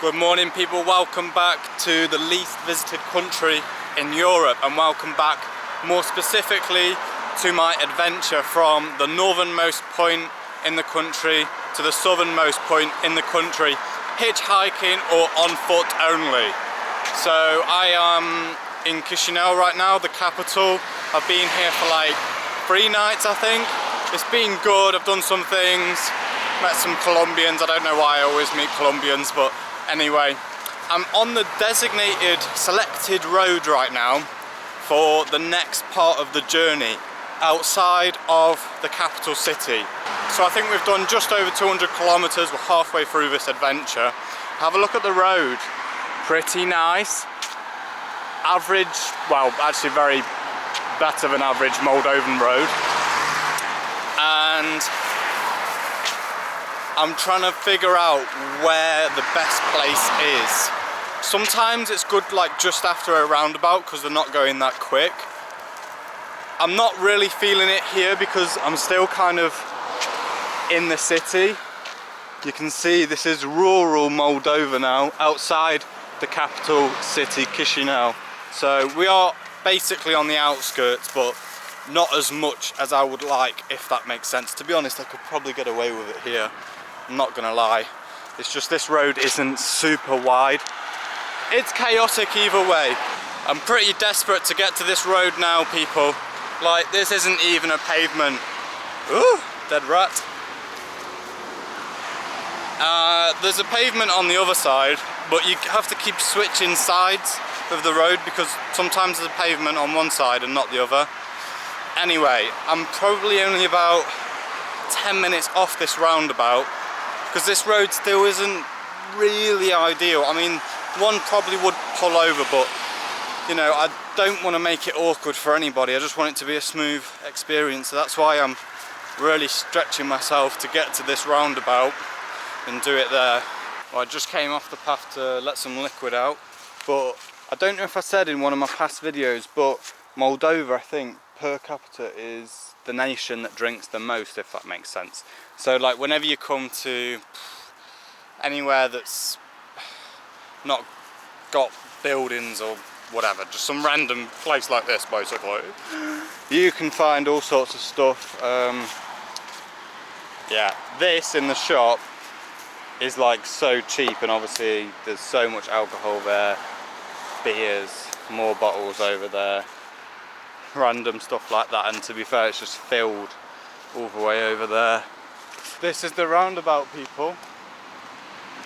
Good morning people, welcome back to the least visited country in Europe, and welcome back more specifically to my adventure from the northernmost point in the country to the southernmost point in the country, hitchhiking or on foot only. So I am in Chisinau right now, the capital. I've been here for like 3 nights I think. It's been good, I've done some things, met some Colombians. I don't know why I always meet Colombians, but anyway, I'm on the designated selected road right now for the next part of the journey outside of the capital city. So I think we've done just over 200 kilometers, we're halfway through this adventure. Have a look at the road, pretty nice. Average, well actually very better than average Moldovan road. And I'm trying to figure out where the best place is. Sometimes it's good like just after a roundabout because they're not going that quick. I'm not really feeling it here because I'm still kind of in the city. You can see this is rural Moldova now, outside the capital city, Chisinau. So we are basically on the outskirts, but not as much as I would like, if that makes sense. To be honest, I could probably get away with it here. I'm not gonna lie. It's just this road isn't super wide. It's chaotic either way. I'm pretty desperate to get to this road now, people. Like, this isn't even a pavement. Ooh, dead rat. There's a pavement on the other side, but you have to keep switching sides of the road because sometimes there's a pavement on one side and not the other. Anyway, I'm probably only about 10 minutes off this roundabout because this road still isn't really ideal. I mean, one probably would pull over, but you know, I don't want to make it awkward for anybody. I just want it to be a smooth experience. So that's why I'm really stretching myself to get to this roundabout and do it there. Well, I just came off the path to let some liquid out, but I don't know if I said in one of my past videos, but Moldova, I think, per capita is the nation that drinks the most, if that makes sense. So like whenever you come to anywhere that's not got buildings or whatever, just some random place like this basically, you can find all sorts of stuff. Yeah, this in the shop is like so cheap, and obviously there's so much alcohol there, beers, more bottles over there, random stuff like that, and to be fair it's just filled all the way over there. This is the roundabout, people.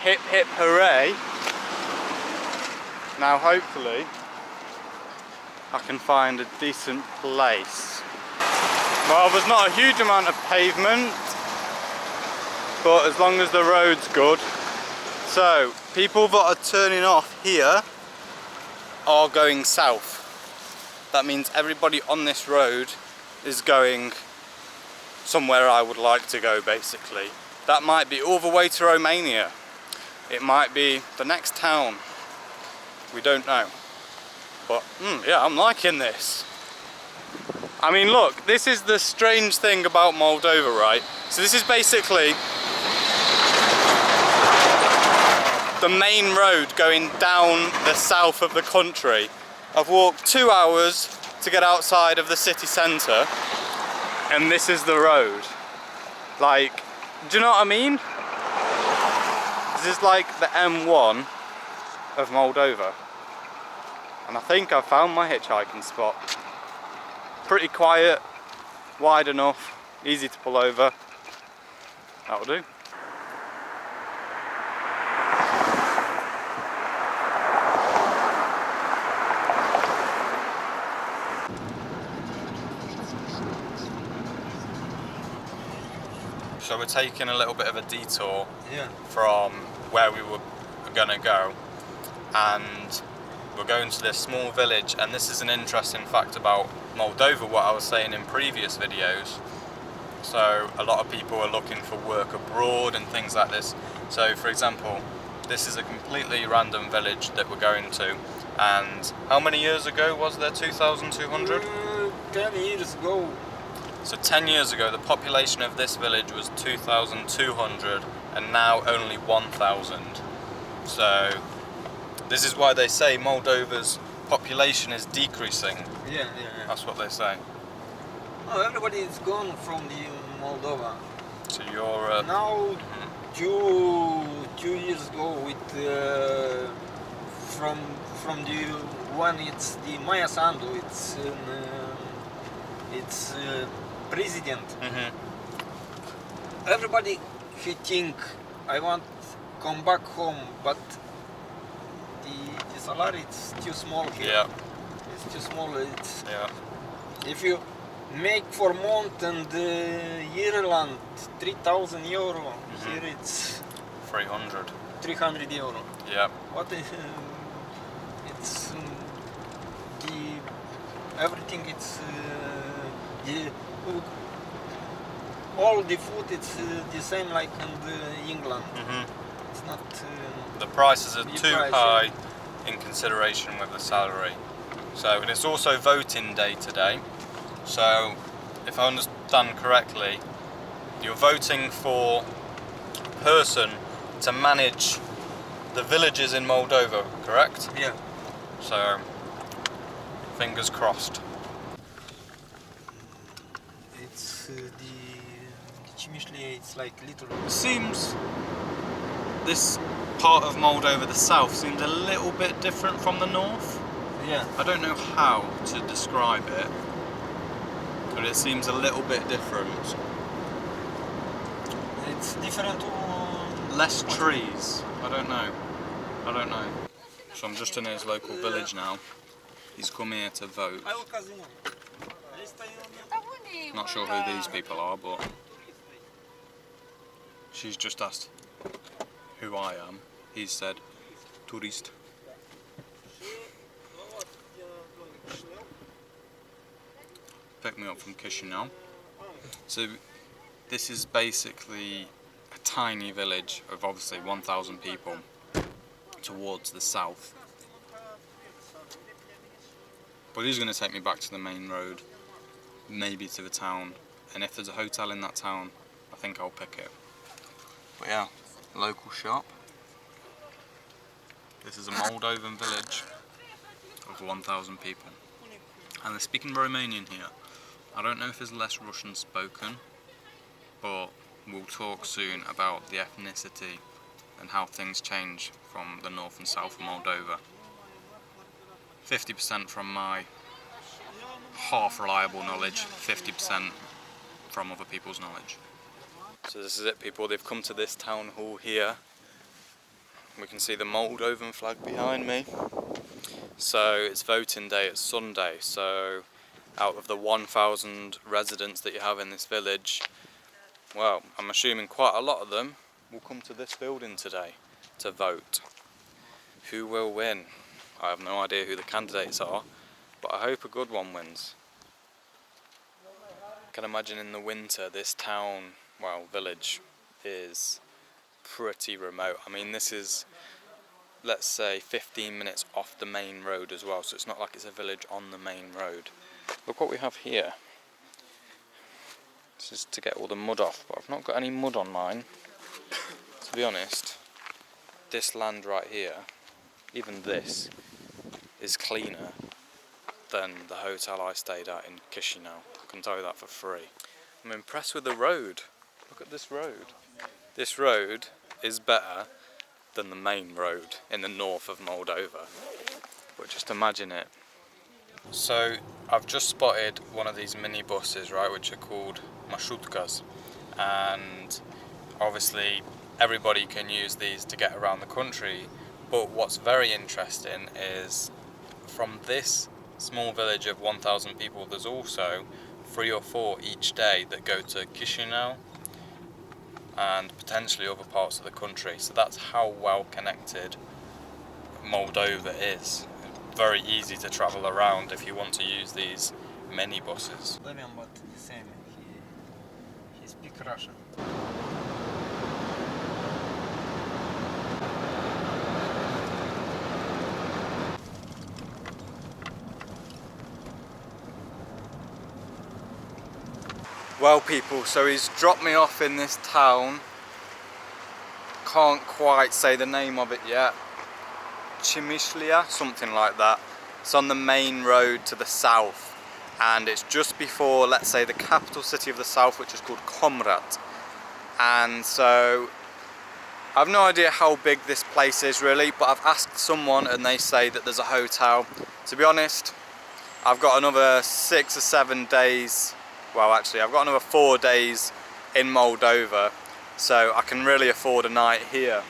Hip hip hooray. Now hopefully I can find a decent place. Well, there's not a huge amount of pavement, but as long as the road's good. So people that are turning off here are going south. That means everybody on this road is going somewhere I would like to go, basically. That might be all the way to Romania. It might be the next town. We don't know. But yeah, I'm liking this. I mean, look, this is the strange thing about Moldova, right? So this is basically the main road going down the south of the country. I've walked 2 hours to get outside of the city centre, and this is the road. Like, do you know what I mean? This is like the M1 of Moldova. And I think I found my hitchhiking spot. Pretty quiet, wide enough, easy to pull over. That'll do. So we're taking a little bit of a detour from where we were gonna go, and we're going to this small village. And this is an interesting fact about Moldova, what I was saying in previous videos. So a lot of people are looking for work abroad and things like this. So for example, this is a completely random village that we're going to, and how many years ago was there? 2,200? 10 years ago. So 10 years ago the population of this village was 2,200 and now only 1,000. So this is why they say Moldova's population is decreasing. Yeah. That's what they say. Oh, everybody is gone from the Moldova. So you're Now, 2 years ago, with from the one, it's the Maya Sandu. It's president. Everybody he think I want come back home, but the salary it's too small here. Yeah. It's too small. It's Yeah. if you make for month and Ireland 3,000 euro, here it's 300. 300 euro. Yeah. What is it's the everything it's the all the food it's the same like in England. It's not The prices are the too price, high in consideration with the salary. So, and it's also voting day today. So, if I understand correctly, you're voting for a person to manage the villages in Moldova, correct? Yeah. So, fingers crossed. It's the Chimișlie, it's like little. It seems this part of Moldova, the south, seems a little bit different from the north. Yeah. I don't know how to describe it, but it seems a little bit different. It's different to Less trees. I don't know. So I'm just in his local village now. He's come here to vote. Not sure who these people are, but she's just asked who I am. He said, tourist. Picked me up from Chisinau. So this is basically a tiny village of obviously 1,000 people towards the south. But he's going to take me back to the main road, maybe to the town, and if there's a hotel in that town, I think I'll pick it. But yeah, local shop. This is a Moldovan village of 1,000 people. And they're speaking Romanian here. I don't know if there's less Russian spoken, but we'll talk soon about the ethnicity and how things change from the north and south of Moldova. 50% from my half reliable knowledge, 50% from other people's knowledge. So this is it, people. They've come to this town hall here. We can see the Moldovan flag behind me. So it's voting day, it's Sunday, so out of the 1,000 residents that you have in this village, well, I'm assuming quite a lot of them will come to this building today to vote. Who will win? I have no idea who the candidates are, but I hope a good one wins. I can imagine in the winter this town, well, village, is pretty remote. I mean, this is, let's say, 15 minutes off the main road as well, so it's not like it's a village on the main road. Look what we have here. This is to get all the mud off, but I've not got any mud on mine. To be honest, this land right here, even this, is cleaner than the hotel I stayed at in Chisinau. I can tell you that for free. I'm impressed with the road. Look at this road. This road is better than the main road in the north of Moldova. But just imagine it. So I've just spotted one of these mini buses, right, which are called marshutkas, and obviously everybody can use these to get around the country. But what's very interesting is from this small village of 1,000 people, there's also 3 or 4 each day that go to Chisinau and potentially other parts of the country. So that's how well connected Moldova is. Very easy to travel around if you want to use these mini buses. Lemon, but the same. He speaks Russian. Well, people, so he's dropped me off in this town can't quite say the name of it yet. Tiraspol, something like that. It's on the main road to the south, and it's just before, let's say, the capital city of the south, which is called Comrat. And so I have no idea how big this place is really, but I've asked someone and they say that there's a hotel. To be honest, I've got another 6 or 7 days, well actually I've got another 4 days in Moldova, so I can really afford a night here.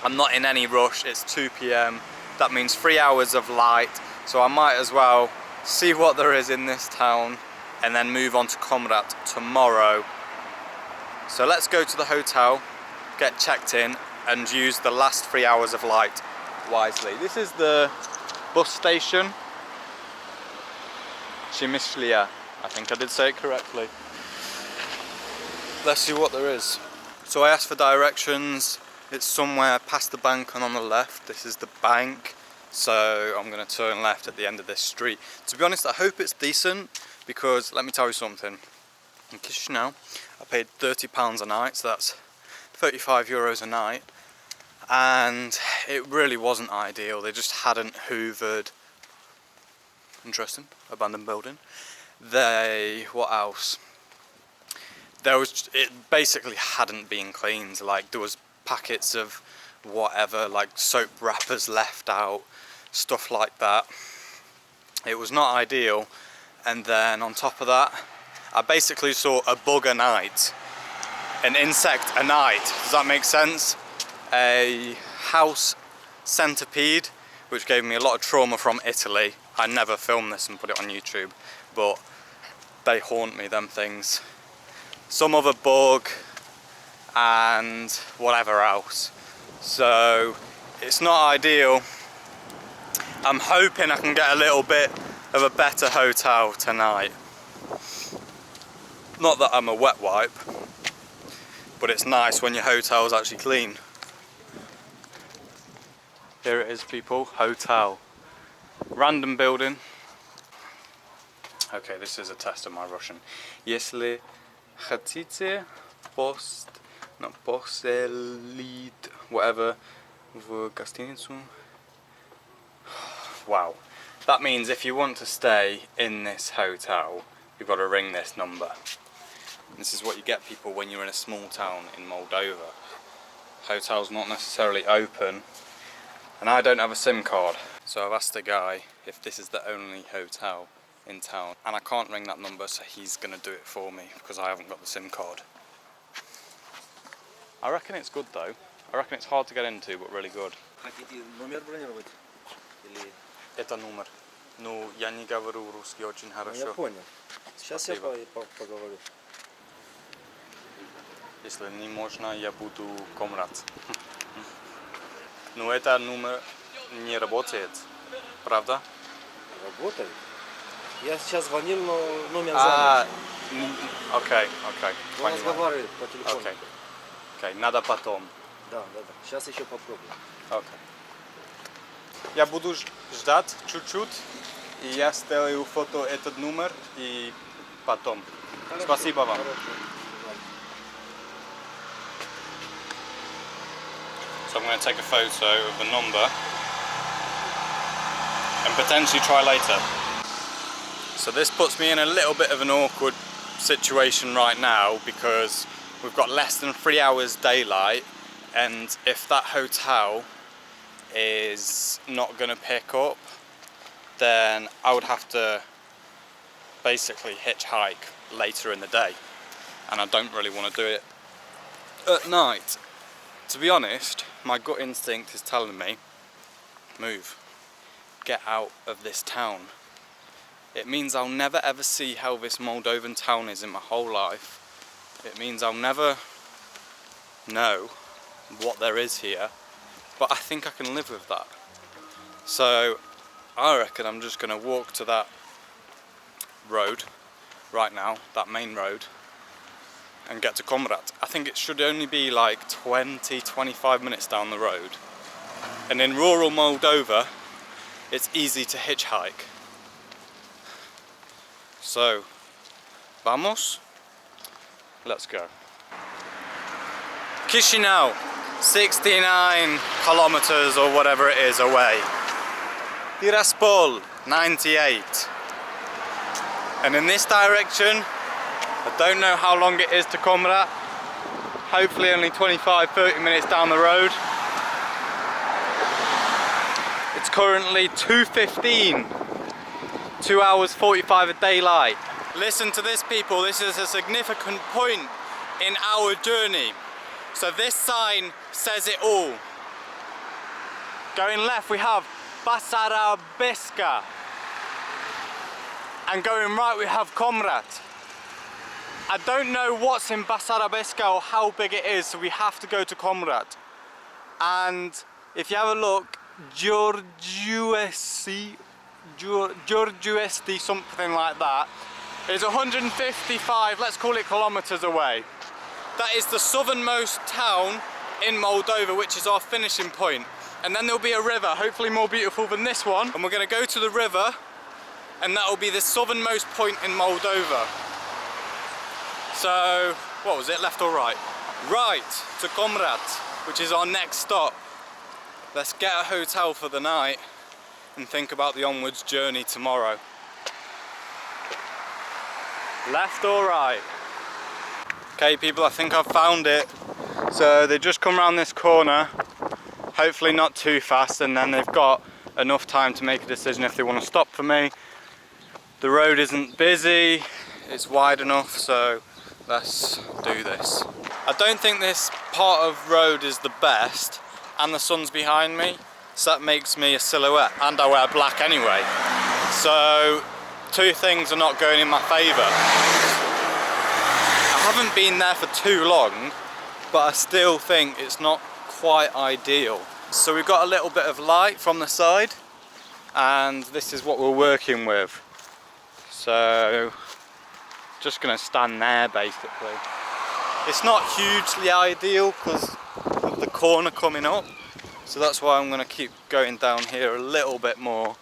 I'm not in any rush, it's 2 p.m, that means 3 hours of light, so I might as well see what there is in this town and then move on to Comrat tomorrow. So let's go to the hotel, get checked in and use the last 3 hours of light wisely. This is the bus station. Tiraspol, I think I did say it correctly. Let's see what there is. So I asked for directions. It's somewhere past the bank and on the left. This is the bank. So I'm going to turn left at the end of this street. To be honest, I hope it's decent, because let me tell you something. In Chisinau, I paid £30 a night, so that's 35 euros a night, and it really wasn't ideal. They just hadn't hoovered. Interesting, abandoned building. What else? It basically hadn't been cleaned. Like, there was packets of whatever, like soap wrappers left out, stuff like that. It was not ideal. And then on top of that, I basically saw a bug a night, an insect a night. Does that make sense? A house centipede, which gave me a lot of trauma from Italy. I never filmed this and put it on YouTube, but they haunt me, them things. Some other bug and whatever else. So it's not ideal. I'm hoping I can get a little bit of a better hotel tonight. Not that I'm a wet wipe, but it's nice when your hotel's actually clean. Here it is, people, hotel. Random building. Okay, this is a test of my Russian. Если хотите поселить, whatever, в гостиницу. Wow. That means if you want to stay in this hotel, you've got to ring this number. This is what you get, people, when you're in a small town in Moldova. Hotel's not necessarily open, and I don't have a SIM card. So I've asked the guy if this is the only hotel in town, and I can't ring that number, so he's going to do it for me because I haven't got the SIM card. I reckon it's good though. I reckon it's hard to get into, but really good. Это номер. Ну, я не говорю русский очень хорошо. Я понял. Сейчас я поговорю. Если не можно, я буду комрать. Но это номер не работает, правда? Работает? Я сейчас звонил, но номер занят. Окей. Он разговаривает по телефону. Окей, надо потом. Да. Сейчас еще попробую. Окей. Я буду ждать чуть-чуть, и я сделаю фото этот номер, и потом. Спасибо вам. So I'm going to take a photo of the number and potentially try later. So this puts me in a little bit of an awkward situation right now, because we've got less than 3 hours daylight, and if that hotel is not going to pick up, then I would have to basically hitchhike later in the day, and I don't really want to do it at night. To be honest, my gut instinct is telling me, move, get out of this town. It means I'll never ever see how this Moldovan town is in my whole life. It means I'll never know what there is here, but I think I can live with that. So I reckon I'm just going to walk to that road right now, that main road, and get to Comrat. I think it should only be like 20-25 minutes down the road. And in rural Moldova, it's easy to hitchhike. So, vamos? Let's go. Chisinau, 69 kilometers or whatever it is away. Tiraspol, 98. And in this direction, I don't know how long it is to Comrat. Hopefully only 25-30 minutes down the road. It's currently 2:15. 2 hours 45 of daylight. Listen to this, people, this is a significant point in our journey. So this sign says it all. Going left we have Basarabeska. And going right we have Comrat. I don't know what's in Basarabeska or how big it is, so we have to go to Comrat. And if you have a look, Georgiuesti, something like that, is 155, let's call it kilometers away. That is the southernmost town in Moldova, which is our finishing point. And then there'll be a river, hopefully more beautiful than this one. And we're gonna go to the river, and that will be the southernmost point in Moldova. So, what was it, left or right? Right, to Comrat, which is our next stop. Let's get a hotel for the night and think about the onwards journey tomorrow. Left or right? Okay people, I think I've found it. So they just come around this corner, hopefully not too fast, and then they've got enough time to make a decision if they want to stop for me. The road isn't busy, it's wide enough, so let's do this. I don't think this part of road is the best, and the sun's behind me, so that makes me a silhouette, and I wear black anyway. So two things are not going in my favour. I haven't been there for too long, but I still think it's not quite ideal. So we've got a little bit of light from the side, and this is what we're working with. So just gonna stand there basically. It's not hugely ideal because of the corner coming up, so that's why I'm gonna keep going down here a little bit more.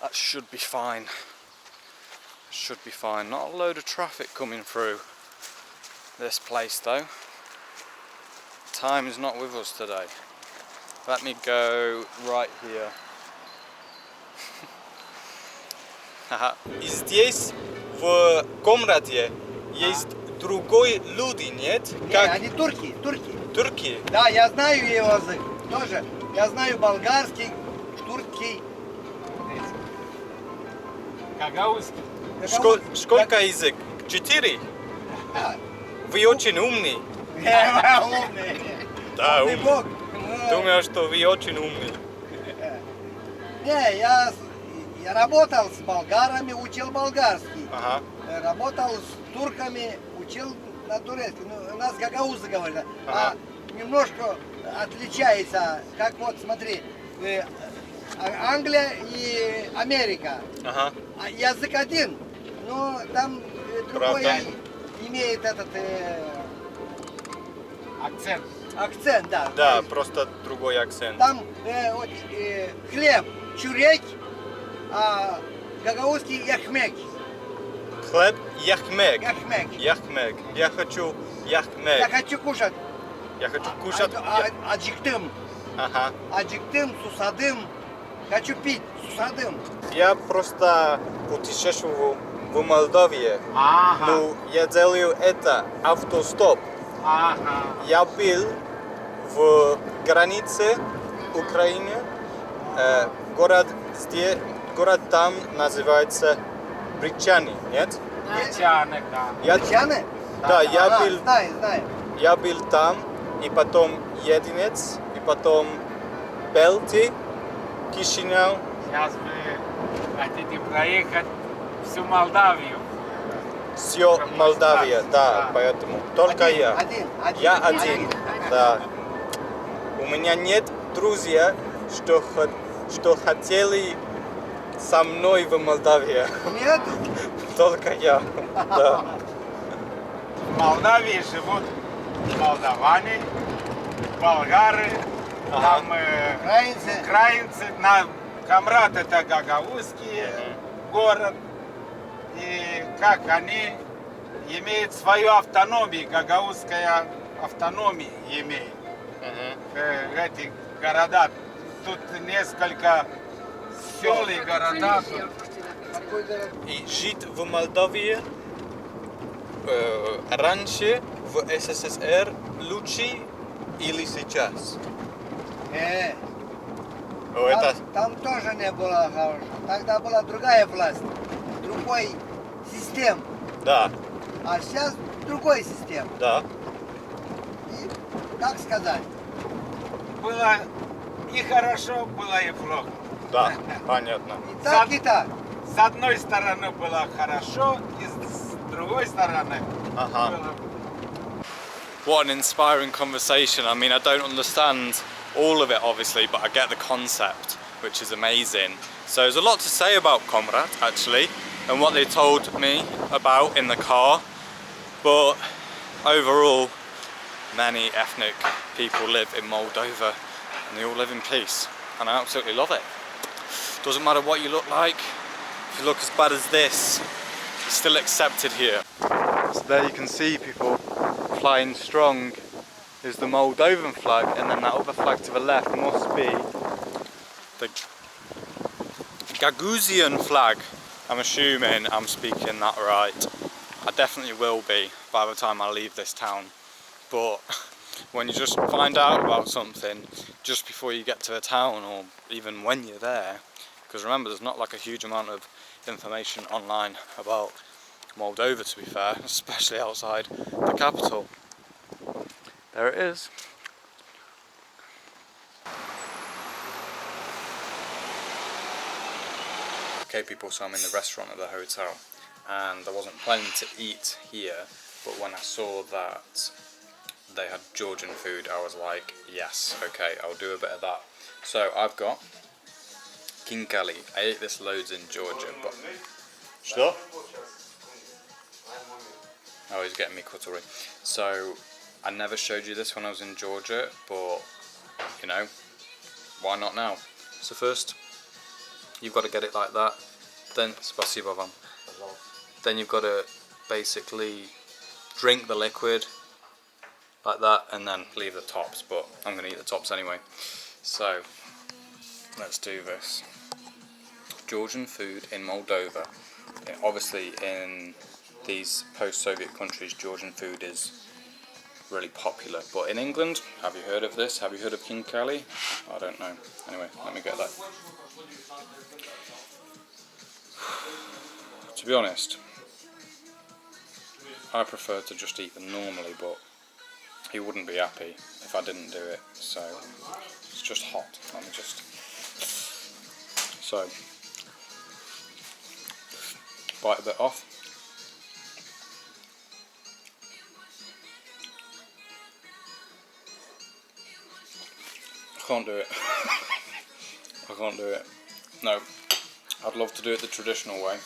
That should be fine. Should be fine. Not a load of traffic coming through this place though. Time is not with us today. Let me go right here. Здесь в Комраде есть другой люди, нет? Как? Они турки. Турки? Да, я знаю его язык тоже. Я знаю болгарский, турский. Гагаузский. Сколько язык? 4? Вы очень умный. Умный. Да, Умный бог. Думаю, что вы очень умный. Не, я работал с болгарами, учил болгарский. Ага. Работал с турками, учил на турецкий. Ну, у нас гагаузы говорят. Ага. А немножко отличается, как вот смотри, Англия и Америка. Ага. Язык один, но там другой имеет этот Акцент. акцент, да. Да, просто другой акцент. Там хлеб, чурек, а гагаузский яхмек. Хлеб, яхмек. Яхмек. Яхмек. Я хочу яхмек. Я хочу кушать. Я хочу кушать. Аджиктым. Ага. Аджиктым, сусадым. Хочу пить сусадым. Я просто путешествую в Молдове. Ага. Ну, я делаю это автостоп. Ага. Я был в границе Украины. Город там называется Бричани, нет? Гречаны, да. Гречаны? Да, я был. Знаю. Я был там, и потом Единец, и потом Белти, Кишинев. Сейчас вы хотите проехать всю Молдавию. Все Молдавия, да, поэтому только я. Я один, да. У меня нет друзей, что хотели со мной в Молдавии. Нет? Только я, да. В Молдавии живут молдаване, болгары, Ага. там Украинцы. украинцы. Комрат это гагаузский город. И как они имеют свою автономию, гагаузская автономии имеет. Эти города, тут несколько сел и города. Какой город? И жить в Молдове раньше в СССР лучше или сейчас? Там тоже не было хорошо. Тогда была другая власть, другой систем. Да, А сейчас другой систем. да. И, как сказать, Было и хорошо, было и плохо. Да, понятно. и так, и так. С одной стороны было хорошо, и с другой стороны было... What an inspiring conversation. I mean, I don't understand all of it obviously, but I get the concept, which is amazing. So there's a lot to say about Comrade actually, and what they told me about in the car, but overall many ethnic people live in Moldova and they all live in peace, and I absolutely love it. Doesn't matter what you look like, if you look as bad as this, you're still accepted here. So there you can see people flying strong is the Moldovan flag, and then that other flag to the left must be the Gagauzien flag. I'm assuming I'm speaking that right. I definitely will be by the time I leave this town, but when you just find out about something just before you get to the town, or even when you're there, because remember there's not like a huge amount of information online about Moldova, to be fair, especially outside the capital. There it is. Okay people, so I'm in the restaurant at the hotel and I wasn't planning to eat here, but when I saw that they had Georgian food I was like, yes, okay, I'll do a bit of that. So I've got kinkali. I ate this loads in Georgia, but... Что? Oh, he's getting me cutlery. So, I never showed you this when I was in Georgia, but, you know, why not now? So first, you've got to get it like that, then, спасибо вам. Then you've got to basically drink the liquid, like that, and then leave the tops, but I'm going to eat the tops anyway. So, let's do this. Georgian food in Moldova. Obviously in these post-Soviet countries Georgian food is really popular, but in England, have you heard of this? Have you heard of kinkali? I don't know. Anyway, let me get that. To be honest, I prefer to just eat them normally, but he wouldn't be happy if I didn't do it, so it's just hot. Let me just... So, bite a bit off. I can't do it. I can't do it. No, I'd love to do it the traditional way,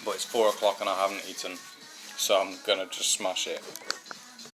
but it's 4 o'clock and I haven't eaten, so I'm gonna just smash it.